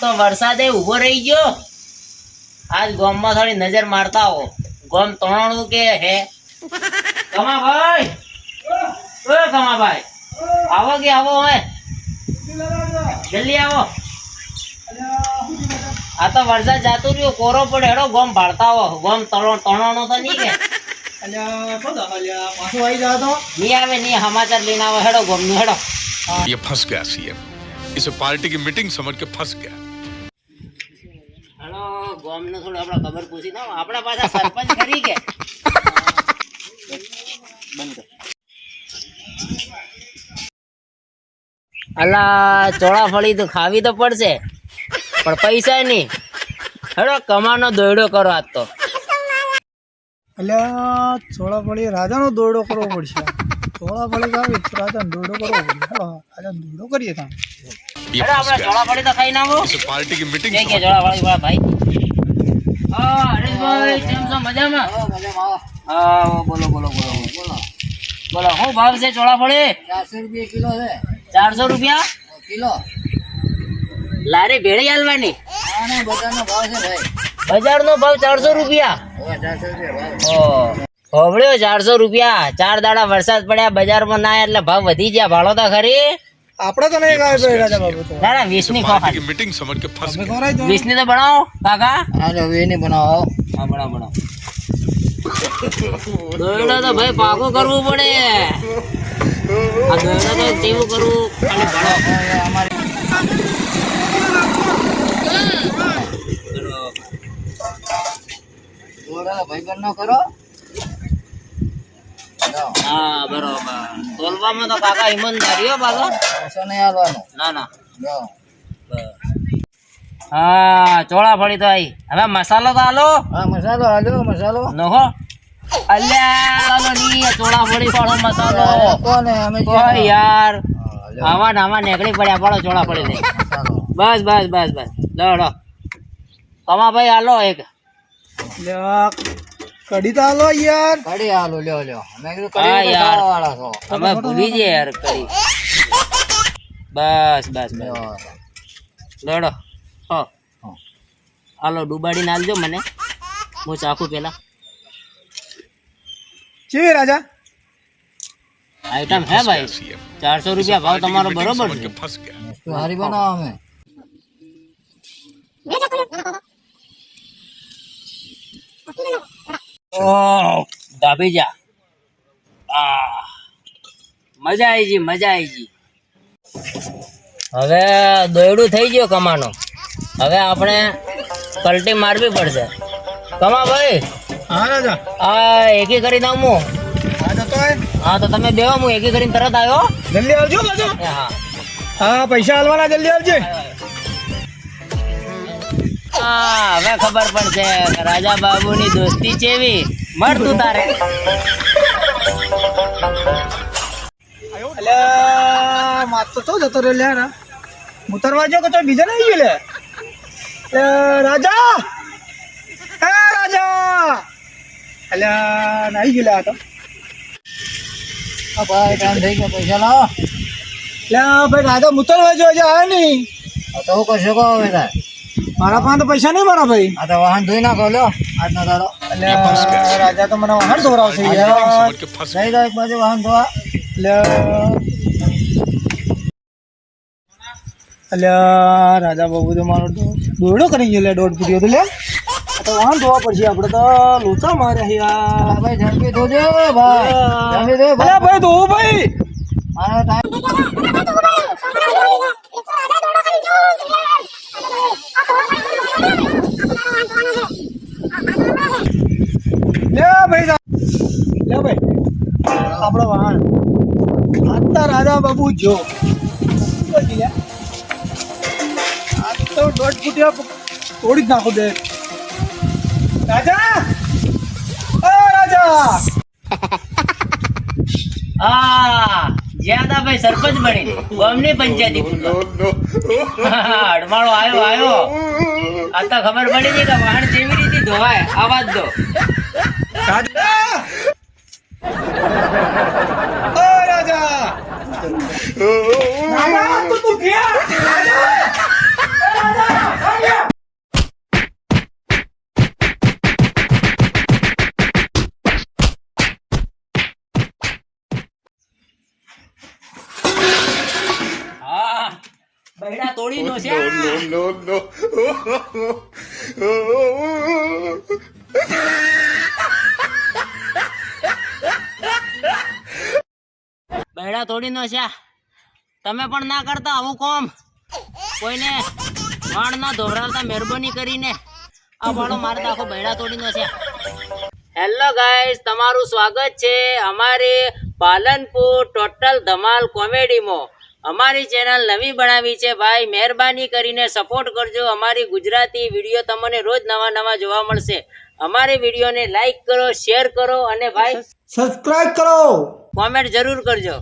તો વરસાદે ઉભો રહી ગયો. આજ ગામમાં થોડી નજર મારતા હો. ગામ તોણું કે હે કમાભાઈ, ઓ કમાભાઈ, આવો કે આવો હે, જલ્દી આવો. આ તો વરસાદ જાતું રહ્યો, કોરો પડે, હેડો ગામ ભાળતા હો. ગામ તોણો તો નહીં કે नहीं आवे नहीं समाचार लेना आवे. हेडो घूमने हेडो. ये फंस गया सीएम, इसे पार्टी की मीटिंग समझ के फंस गया. हेलो गाम ने थोड़ा अपना खबर पूछी ना, अपना पासा सरपंच करी के बंद कर. अल्लाह चोड़ा फड़ी तो खावी तो पड़से पर पैसा नहीं. हेडो कमानो दोयडो करो आज तो. અલ્યા ચોળાફળી રાજાનો દોરડો કરવો પડશે. ચોળાફળી આવી રાજાનો દોરડો કરવો પડશે. હાલો રાજાનો દોરડો કરીએ કામ. ये हेडो फंस अपना गया. चोड़ा फड़ी तो खाई ना वो. इसे पार्टी की मीटिंग के समझ चोड़ा फड़ी वाला भाई. हां हरेशભાઈ કેમ છો? મજામાં? હા બોલો બોલો બોલો બોલો બોલો. શું ભાવ છે ચોળા ફળી? 400 રૂપિયા કિલો છે. 400 રૂપિયા કિલો. લારી ભેળી હાલવાની. આનો બજારનો ભાવ છે ભાઈ. બજારનો ભાવ 400 રૂપિયા. હવે 400 રૂપિયા ભાવ. હોબળ્યો 400 રૂપિયા. 4 દાડા વરસાદ પડ્યા, બજારમાં ના એટલે ભાવ વધી ગયા. ભાળો તો ખરી. આપણે તો નહીં ખાય ભાઈ રાજા બાબુ તો. ના ના 20 ની पार्टी ખાવ. की मीटिंग समझ के फंस તમે गया. ખવરાય તો 20 ની તો બનાવો કાકા. આ હવે નહીં બનાવો. હા બનાવો બનાવો. દોયડો તો ભાઈ પાકો કરવું પડે. આ દોયડો તો કેવું કરવું ખાલી ભણો. અમારે દોરડા ભાઈબંધ ન કરો. હા બરોબર. તોલવામાં તો કાકા ઈમાનદારી હો પાછો. પૈસો નહીં આલવાનો. ના ના. જો હા ચોળા ફળી તો આવી. હવે મસાલો તો આલો. હા મસાલો આલો મસાલો. નહો અલ્યા ની ચોળા ફળી વાળો મસાલો. કોને અમે ઓય યાર આવા નામાં નેકળી પડ્યા. પાડો ચોળા ફળી દે. મસાલો. બસ બસ બસ બસ લડો કમા ભાઈ આલો એક. કડી તો આલો યાર. કડી આલો લ્યો લ્યો. અમે કીધું હા કડી યાર. વાળા છો. અમે ભૂલી જઈએ યાર કરી. બસ બસ બસ લડો. હો હાલો ડુબાડી નાલજો મને. હું ચાખું પેલા. ચી રાજા આઈટમ હે ભાઈ. 400 રૂપિયા ભાવ તમારો બરોબર समझ છે. के फंस गया. હારી બનાવો અમે. ઓહ દાબી જા. આ મજા આવી ગઈ મજા આવી ગઈ. હવે દોયડું થઈ ગયો કમાનો. હવે આપણે પલટી મારવી પડશે. કમા ભાઈ હા રાજા. આ એકી કરી દઉં હું. હા જતો હા તો તમે બેહો, હું એકી કરીને તરત આવ્યો. જલ્દી આવજો બાજુ. હા હા પૈસા આલવાના જલ્દી આવજે. હા હવે ખબર પડશે કે રાજા બાબુની દોસ્તી ચેવી. મર તું તારે. અલ્યા માત તો જતો રહ્યો લે યાર. મુતરવા જો કે તો બીજા નહીં ગયો લે. રાજા એ રાજા. અલ્યા નહીં ગયો લે આ તો. આ ભાઈ કામ થઈ ગયો. પૈસા લાવો. લે ભાઈ રાજા મુતરવા જો હજી આવ્યો નહીં. તો હું કરશો કહો હવે તાર. મારા પાસે તો પૈસા નહીં મારા ભાઈ. આ તો વાહન ધોઈ નાખો લ્યો આજનો દાડો. એટલે રાજા તો મને વાહન ધોરાવશે યાર. समझ के फंस જઈ દો એક બાજુ વાહન ધોવા. અલ્યા રાજા બાબુ તો મારો દોડો કરી ગયો લે. 1.5 ફૂટ્યો તો લે. આ તો વાહન ધોવા પડશે. આપણે તો લોચા મારે યાર. ભાઈ ઝડપી ધોજો ભાઈ. ઝડપી ધો ભાઈ. ધો ભાઈ. મારો ટાઈમ લે ભાઈ. લે ભાઈ આપણો વાહન આતા રાજા બાબુ જો. આ તો 1.5 ફૂટિયા તોડી જ નાખો દે. રાજા ઓ રાજા. હા જ્યાદા ભાઈ સરપંચ બની ગામની પંચાયતી અડમાળો આવ્યો આવ્યો. આ તો ખબર પડી ગઈ કે વાહન કેવી રીતે ધોવાય. આવાજ દો. રાજા ઓ રાજા. રાજા તું ગયા. રાજા હા બૈડા તોડી નો છે બૈડા તોડી નો છે તમે પણ ના કરતા આવું કોમ કોઈને વાણ ના ધોવરાવતા મહેરબાની કરીને આ વાળો મારતા આખો બૈડા તોડી નો છે હેલો ગાઈસ તમારું સ્વાગત છે અમારી પાલનપુર ટોટલ ધમાલ કોમેડીમાં અમારી ચેનલ નવી બનાવી છે ભાઈ મહેરબાની કરીને સપોર્ટ કરજો અમારી ગુજરાતી વિડીયો તમને રોજ નવા નવા જોવા મળશે અમારી વિડીયોને લાઈક કરો શેર કરો અને ભાઈ સબસ્ક્રાઇબ કરો કોમેન્ટ જરૂર કરજો